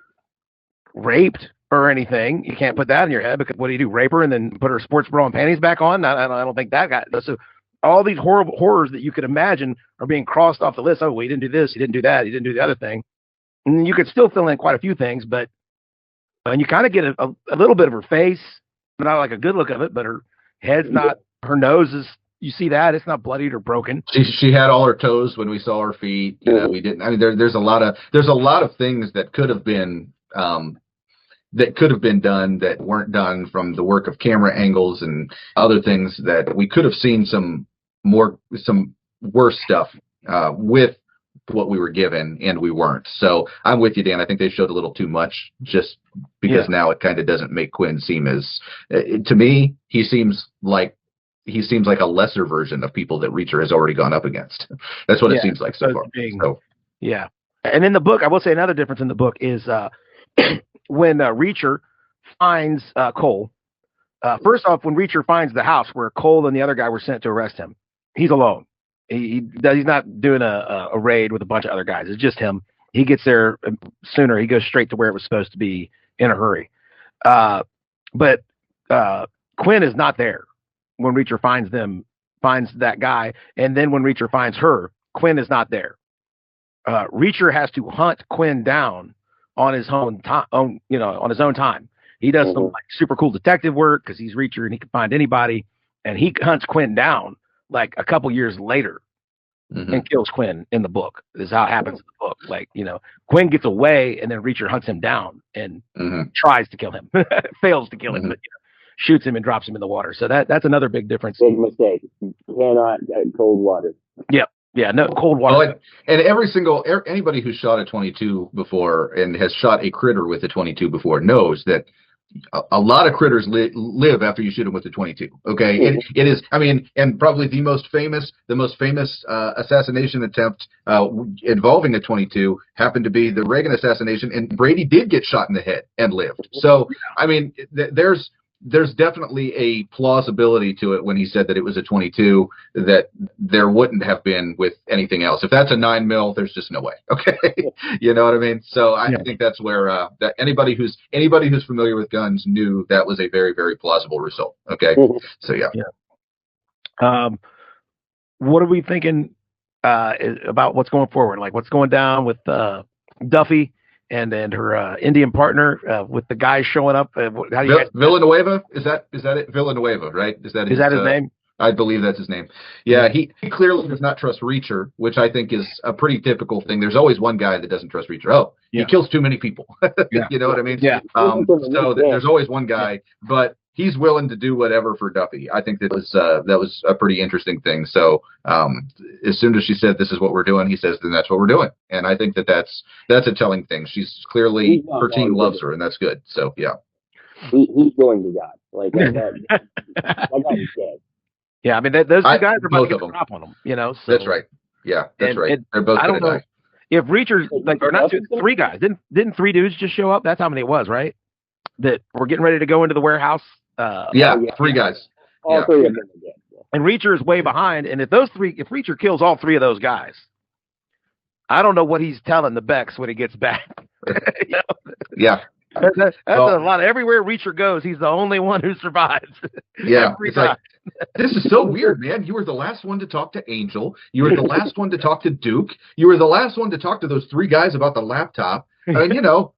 [SPEAKER 1] raped or anything. You can't put that in your head because what do? Rape her and then put her sports bra and panties back on? I don't think that got so. All these horrible horrors that you could imagine are being crossed off the list. Oh, he didn't do this. He didn't do that. He didn't do the other thing. And you could still fill in quite a few things, but and you kind of get a little bit of her face, not like a good look of it, but her head's not, her nose is, you see that it's not bloodied or broken.
[SPEAKER 3] She had all her toes when we saw her feet. We didn't. I mean, there's a lot of things that could have been done that weren't done from the work of camera angles and other things that we could have seen some worse stuff with what we were given, and we weren't. So I'm with you, Dan. I think they showed a little too much just because now it kind of doesn't make Quinn seem as, to me, he seems like a lesser version of people that Reacher has already gone up against. That's what it seems like so far.
[SPEAKER 1] Yeah. And in the book, I will say another difference in the book is when Reacher finds Cole. First off, when Reacher finds the house where Cole and the other guy were sent to arrest him, he's alone. He's not doing a raid with a bunch of other guys. It's just him. He gets there sooner. He goes straight to where it was supposed to be in a hurry. But Quinn is not there when Reacher finds that guy. And then when Reacher finds her, Quinn is not there. Reacher has to hunt Quinn down on his own time. On his own time. He does some super cool detective work because he's Reacher and he can find anybody. And he hunts Quinn down a couple years later and kills Quinn in the book. This is how it happens in the book. Quinn gets away and then Reacher hunts him down and tries to kill him, fails to kill him, but shoots him and drops him in the water. So that's another big difference.
[SPEAKER 2] Big mistake. Cannot cold water.
[SPEAKER 1] Yep. Yeah, no cold water.
[SPEAKER 3] And anybody who's shot a 22 before and has shot a critter with a 22 before knows that a lot of critters live after you shoot them with the 22. Okay, it is. I mean, and probably the most famous assassination attempt involving a 22 happened to be the Reagan assassination, and Brady did get shot in the head and lived. So, I mean, there's definitely a plausibility to it when he said that it was a 22 that there wouldn't have been with anything else. If that's a 9mm, there's just no way. Okay. You know what I mean? So I think that's where that anybody who's familiar with guns knew that was a very, very plausible result. Okay. So
[SPEAKER 1] what are we thinking about what's going forward? Like what's going down with Duffy and her Indian partner with the guys showing up. How do you
[SPEAKER 3] Villanueva? Is that it? Villanueva, right? Is that his
[SPEAKER 1] name?
[SPEAKER 3] I believe that's his name. Yeah, he clearly does not trust Reacher, which I think is a pretty typical thing. There's always one guy that doesn't trust Reacher. Oh, he kills too many people. You know what I mean? Yeah. So there's always one guy, but he's willing to do whatever for Duffy. I think that was a pretty interesting thing. So as soon as she said, "This is what we're doing," he says, "Then that's what we're doing." And I think that's a telling thing. She's clearly, her team loves her, and that's good. So yeah.
[SPEAKER 2] He's going to God. Like that. He's dead.
[SPEAKER 1] Yeah, I mean those two guys are about to get the drop on them. So,
[SPEAKER 3] that's right. Yeah, that's right. They're both going to die.
[SPEAKER 1] if Reacher's like, or not two, three guys, didn't three dudes just show up? That's how many it was, right? That we're getting ready to go into the warehouse.
[SPEAKER 3] Three guys.
[SPEAKER 2] All three of them again.
[SPEAKER 1] And Reacher is way behind. And if Reacher kills all three of those guys, I don't know what he's telling the Becks when he gets back. You know?
[SPEAKER 3] Yeah.
[SPEAKER 1] That's a lot. Everywhere Reacher goes, he's the only one who survives.
[SPEAKER 3] Yeah. It's like, this is so weird, man. You were the last one to talk to Angel. You were the last one to talk to Duke. You were the last one to talk to those three guys about the laptop. I mean, you know,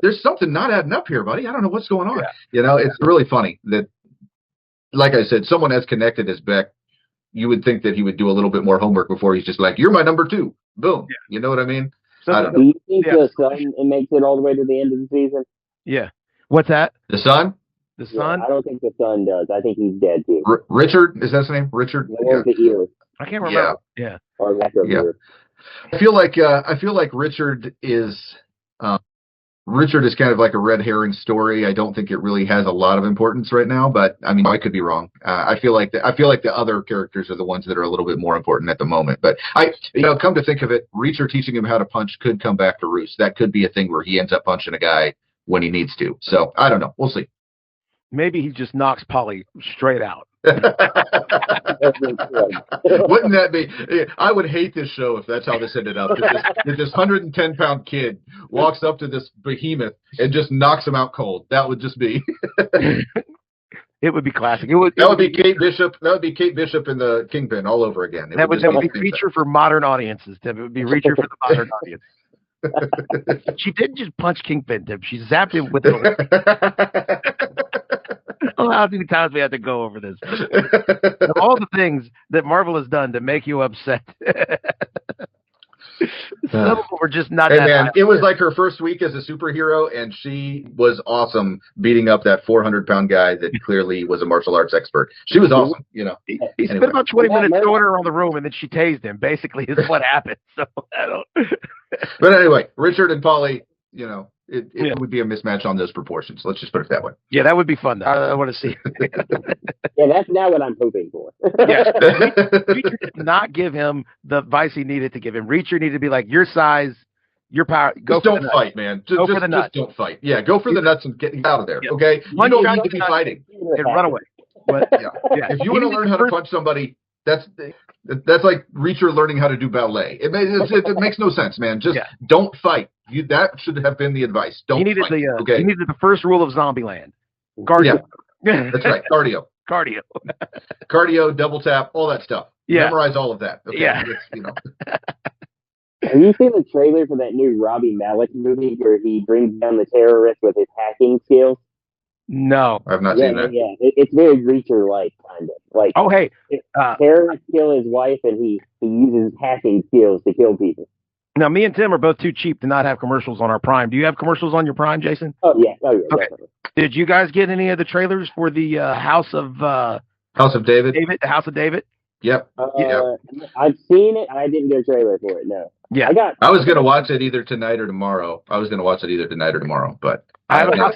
[SPEAKER 3] there's something not adding up here, buddy. I don't know what's going on. Yeah. You know, it's really funny that, like I said, someone as connected as Beck, you would think that he would do a little bit more homework before he's just like, you're my number 2. Boom. Yeah. You know what I mean?
[SPEAKER 2] So
[SPEAKER 3] I don't know.
[SPEAKER 2] Do you think the son makes it all the way to the end of the season?
[SPEAKER 1] Yeah. What's that?
[SPEAKER 3] The son?
[SPEAKER 1] The son?
[SPEAKER 2] I don't think the son does. I think he's dead too.
[SPEAKER 3] Richard? Is that his name? Richard?
[SPEAKER 2] The ear.
[SPEAKER 1] I can't remember. Yeah.
[SPEAKER 2] Or lack of ear.
[SPEAKER 3] I feel like Richard is kind of like a red herring story. I don't think it really has a lot of importance right now, but I mean, I could be wrong. I feel like the other characters are the ones that are a little bit more important at the moment. But come to think of it, Reacher teaching him how to punch could come back to roost. That could be a thing where he ends up punching a guy when he needs to. So I don't know. We'll see. Maybe
[SPEAKER 1] he just knocks Polly straight out.
[SPEAKER 3] Wouldn't that be? I would hate this show if that's how this ended up. If this 110-pound kid walks up to this behemoth and just knocks him out cold. That would just be.
[SPEAKER 1] It would be classic.
[SPEAKER 3] That would be Kate Bishop. That would be Kate Bishop in the Kingpin all over again.
[SPEAKER 1] That would be Reacher for modern audiences, Tim. It would be Reacher for the modern audience. She didn't just punch Kingpin, Tim. She zapped him with it. Oh, how many times we have to go over this? Of all the things that Marvel has done to make you upset, some of them were just not that
[SPEAKER 3] man, it was like her first week as a superhero, and she was awesome beating up that 400-pound guy that clearly was a martial arts expert. She was awesome, you know.
[SPEAKER 1] He spent about 20 minutes throwing her around the room, and then she tased him, basically, is what happened. So I don't.
[SPEAKER 3] But anyway, Richard and Polly, you know, it would be a mismatch on those proportions. Let's just put it that way.
[SPEAKER 1] Yeah, that would be fun, though. I want to see.
[SPEAKER 2] Yeah, that's not what I'm hoping for.
[SPEAKER 1] Yeah. Reacher did not give him the advice he needed to give him. Reacher needed to be like, your size, your power.
[SPEAKER 3] Don't fight, man. Just don't fight. Yeah, go for the nuts and get out of there, okay? You don't need to be fighting.
[SPEAKER 1] And run away. But,
[SPEAKER 3] if you want to learn how to punch somebody, that's like Reacher learning how to do ballet. It makes no sense, man. Just don't fight. That should have been the advice. Don't fight. Okay?
[SPEAKER 1] He needed the first rule of Zombieland. Cardio.
[SPEAKER 3] Yeah. That's right. Cardio. Cardio, double tap, all that stuff.
[SPEAKER 1] Yeah.
[SPEAKER 3] Memorize all of that. Okay?
[SPEAKER 1] Yeah.
[SPEAKER 2] Have you seen the trailer for that new Robbie Malek movie where he brings down the terrorists with his hacking skills?
[SPEAKER 1] No.
[SPEAKER 3] I've not seen that.
[SPEAKER 2] Yeah, it's very Reacher-like, kind of. Like, terrorists kill his wife, and he uses hacking skills to kill people.
[SPEAKER 1] Now, me and Tim are both too cheap to not have commercials on our Prime. Do you have commercials on your Prime, Jason?
[SPEAKER 2] Oh, yeah.
[SPEAKER 1] Okay. Definitely. Did you guys get any of the trailers for the House of
[SPEAKER 3] David?
[SPEAKER 1] The House of David?
[SPEAKER 3] Yep.
[SPEAKER 2] I've seen it. I didn't get a trailer for it, no.
[SPEAKER 1] Yeah.
[SPEAKER 3] I was going to watch it either tonight or tomorrow, but
[SPEAKER 1] I have a House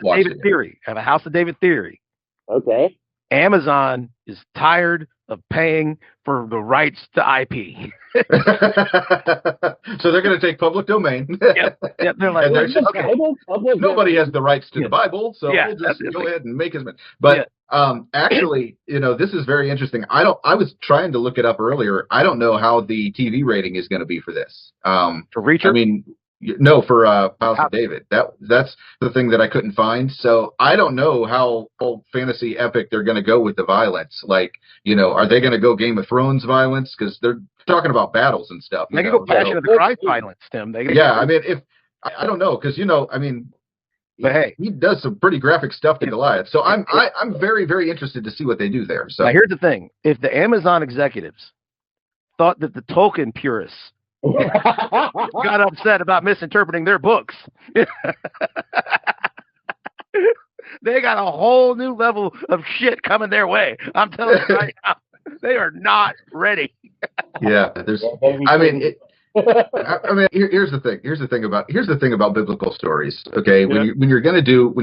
[SPEAKER 1] of David theory. Okay. Amazon is tired of paying for the rights to IP.
[SPEAKER 3] So they're going to take public domain.
[SPEAKER 1] Yep. They're like,
[SPEAKER 3] nobody has the rights to the Bible, so we'll just go ahead and make as many. But actually, this is very interesting. I was trying to look it up earlier. I don't know how the TV rating is going to be for this.
[SPEAKER 1] For Reacher?
[SPEAKER 3] I mean, no, for House of David. That's the thing that I couldn't find. So I don't know how fantasy epic they're going to go with the violence. Like, are they going to go Game of Thrones violence? Because they're talking about battles and stuff.
[SPEAKER 1] They can go Passion of the Christ violence, Tim.
[SPEAKER 3] I mean, I don't know, because
[SPEAKER 1] but hey,
[SPEAKER 3] he does some pretty graphic stuff to Goliath. So I'm very, very interested to see what they do there. So
[SPEAKER 1] now here's the thing: if the Amazon executives thought that the Tolkien purists got upset about misinterpreting their books, they got a whole new level of shit coming their way. I'm telling you right now, they are not ready.
[SPEAKER 3] Yeah, here's the thing. Here's the thing about biblical stories. Okay, when you're gonna do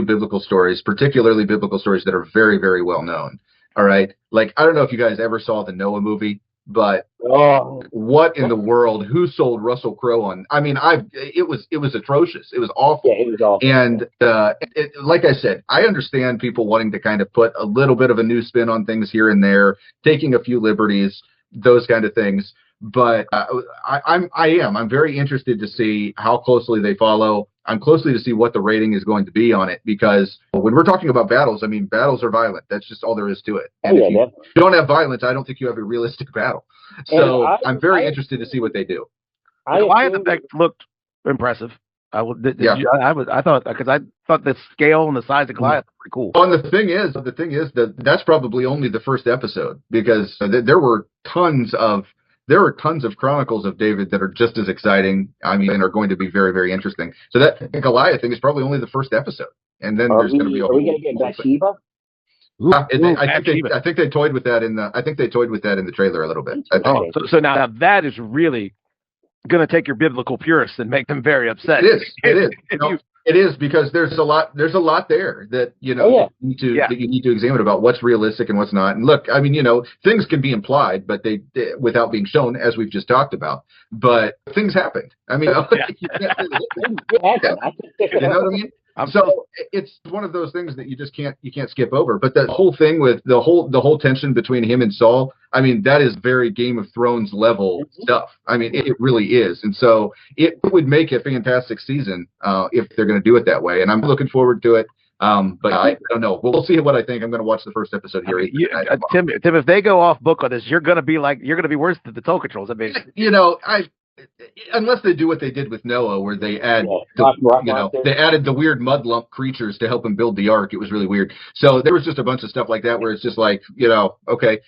[SPEAKER 3] biblical stories, particularly biblical stories that are very, very well known. All right, like I don't know if you guys ever saw the Noah movie. but what in the world? Who sold Russell Crowe on? I mean, it was atrocious. It was awful.
[SPEAKER 2] Yeah, it was awful.
[SPEAKER 3] And like I said, I understand people wanting to kind of put a little bit of a new spin on things here and there, taking a few liberties, those kind of things. But I'm very interested to see how closely they follow. I'm closely to see what the rating is going to be on it, because when we're talking about battles, I mean, battles are violent. That's just all there is to it. And if you don't have violence, I don't think you have a realistic battle. So I'm very interested to see what they do.
[SPEAKER 1] The Goliath effect looked impressive. I thought, because I thought the scale and the size of Goliath was pretty cool.
[SPEAKER 3] Well, and the thing is that that's probably only the first episode, because there were tons of chronicles of David that are just as exciting. I mean, and are going to be very, very interesting. So that Goliath thing is probably only the first episode, and then there's going to be. Are
[SPEAKER 2] we going to get Bathsheba?
[SPEAKER 3] I think they toyed with that in the trailer a little bit.
[SPEAKER 1] So now that is really going to take your biblical purists and make them very upset.
[SPEAKER 3] It is. It is, because there's a lot there that that you need to examine about what's realistic and what's not. And look, I mean, things can be implied, but they without being shown, as we've just talked about. But things happened. I mean, you know what I mean? So it's one of those things that you just can't skip over. But the whole thing with the whole tension between him and Saul, I mean, that is very Game of Thrones level stuff. I mean, it really is. And so it would make a fantastic season if they're going to do it that way. And I'm looking forward to it. But I don't know. We'll see what I think. I'm going to watch the first episode here.
[SPEAKER 1] Tim, if they go off book on this, you're going to be worse than the Toll Controls. I mean,
[SPEAKER 3] unless they do what they did with Noah, where they added the weird mud lump creatures to help him build the ark. It was really weird. So there was just a bunch of stuff like that where it's just like, okay,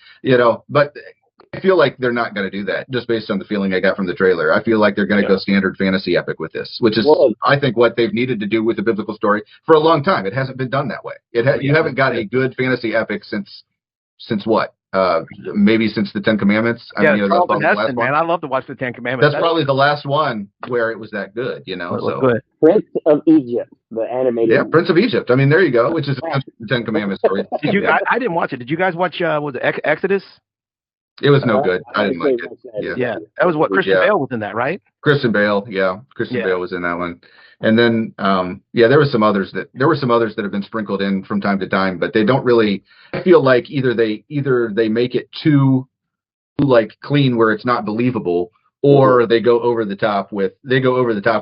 [SPEAKER 3] but I feel like they're not going to do that, just based on the feeling I got from the trailer. I feel like they're going to go standard fantasy epic with this, which is, I think, what they've needed to do with the biblical story for a long time. It hasn't been done that way. You haven't got a good fantasy epic since what? Maybe since the Ten Commandments.
[SPEAKER 1] I love to watch the Ten Commandments.
[SPEAKER 3] That's probably the last one where it was that good,
[SPEAKER 1] Good.
[SPEAKER 2] Prince of Egypt, the animated.
[SPEAKER 3] Yeah, Prince of Egypt. I mean, there you go, which is the Ten Commandments story.
[SPEAKER 1] I didn't watch it. Did you guys watch was it Exodus?
[SPEAKER 3] It was no good. I didn't like it.
[SPEAKER 1] Yeah. That was what Christian Bale was in that, right?
[SPEAKER 3] Christian Bale, yeah. Bale was in that one. And then there were some others that have been sprinkled in from time to time, but they don't really. I feel like either they make it too like clean where it's not believable, or they go over the top with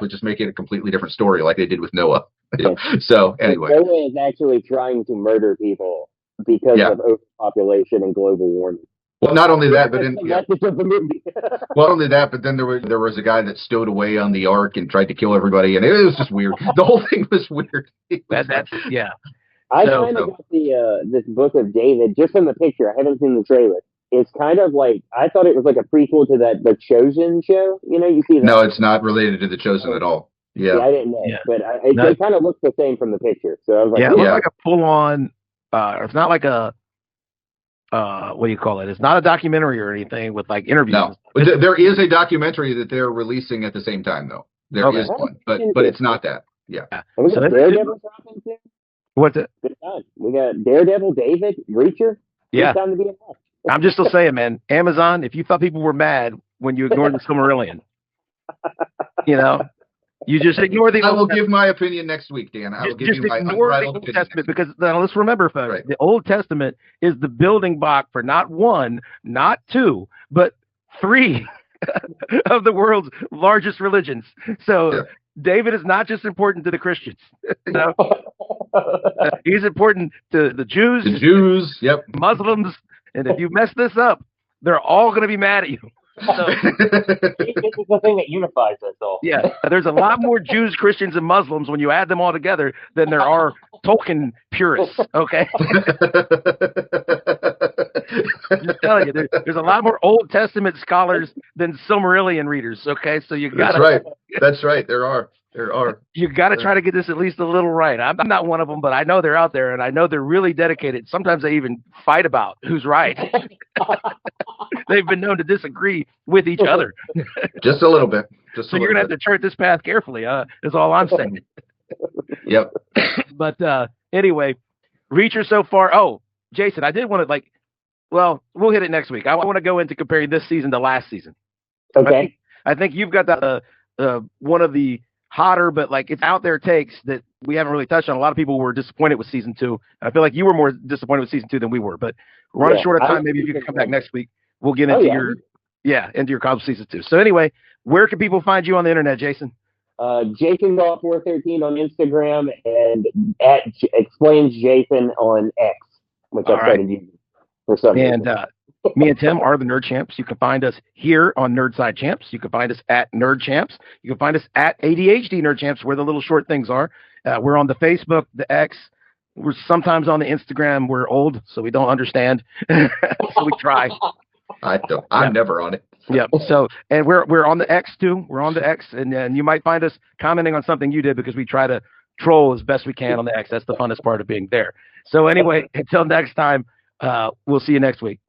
[SPEAKER 3] just making it a completely different story, like they did with Noah. So anyway,
[SPEAKER 2] Noah is actually trying to murder people because of overpopulation and global warming.
[SPEAKER 3] Well, not only that, but then there was a guy that stowed away on the ark and tried to kill everybody, and it was just weird. The whole thing was weird.
[SPEAKER 2] I kind of got this book of David just from the picture. I haven't seen the trailer. It's kind of like, I thought it was like a prequel to the Chosen show. You see that?
[SPEAKER 3] No, it's not related to the Chosen at all. Yeah,
[SPEAKER 2] I didn't know, but it kind of looks the same from the picture. So I was like,
[SPEAKER 1] it looks like a full on. It's not like a. What do you call it? It's not a documentary or anything with like interviews.
[SPEAKER 3] No, but there is a documentary that they're releasing at the same time, though. There is one, but it's not that. Yeah.
[SPEAKER 2] We got Daredevil dropping too.
[SPEAKER 1] What's it?
[SPEAKER 2] Good time. We got Daredevil, David, Reacher.
[SPEAKER 1] Yeah.
[SPEAKER 2] Good time to be involved.
[SPEAKER 1] I'm just still saying, man. Amazon. If you thought people were mad when you ignored the Silmarillion, you just ignore the.
[SPEAKER 3] I will give my opinion next week, Dan. I will give you my unbridled
[SPEAKER 1] opinion. Testament, because now let's remember, folks, the Old Testament is the building block for not one, not two, but three of the world's largest religions. So David is not just important to the Christians. He's important to the Jews.
[SPEAKER 3] The Jews,
[SPEAKER 1] Muslims, and if you mess this up, they're all going to be mad at you. So,
[SPEAKER 2] this is the thing that unifies us all.
[SPEAKER 1] Yeah, there's a lot more Jews, Christians, and Muslims when you add them all together than there are Tolkien purists. Okay, just telling you, there's a lot more Old Testament scholars than Silmarillion readers. Okay, so you got.
[SPEAKER 3] That's right. There are.
[SPEAKER 1] You got to try to get this at least a little right. I'm not one of them, but I know they're out there, and I know they're really dedicated. Sometimes they even fight about who's right. They've been known to disagree with each other.
[SPEAKER 3] Just a little bit.
[SPEAKER 1] So you're gonna have to chart this path carefully. Is all I'm saying.
[SPEAKER 3] Yep.
[SPEAKER 1] But anyway, Reacher so far. Oh, Jason, I did want to Well, we'll hit it next week. I want to go into comparing this season to last season.
[SPEAKER 2] Okay.
[SPEAKER 1] I think you've got that one of the hotter, but like it's out there takes that we haven't really touched on. A lot of people were disappointed with season 2. I feel like you were more disappointed with season 2 than we were. But we're running short of time. Maybe if you can come back next week, we'll get into into your Cubs season 2. So anyway, where can people find you on the internet, Jason?
[SPEAKER 2] Jason Golf 413 on Instagram and at Explains Jason on X, which I've started using for some reason.
[SPEAKER 1] And me and Tim are the Nerd Champs. You can find us here on Nerdside Champs. You can find us at Nerd Champs. You can find us at ADHD Nerd Champs, where the little short things are. We're on the Facebook, the X. We're sometimes on the Instagram. We're old, so we don't understand. So we try.
[SPEAKER 3] I'm never on it.
[SPEAKER 1] Yep. So, and we're on the X too. We're on the X, and you might find us commenting on something you did because we try to troll as best we can on the X. That's the funnest part of being there. So anyway, until next time, we'll see you next week.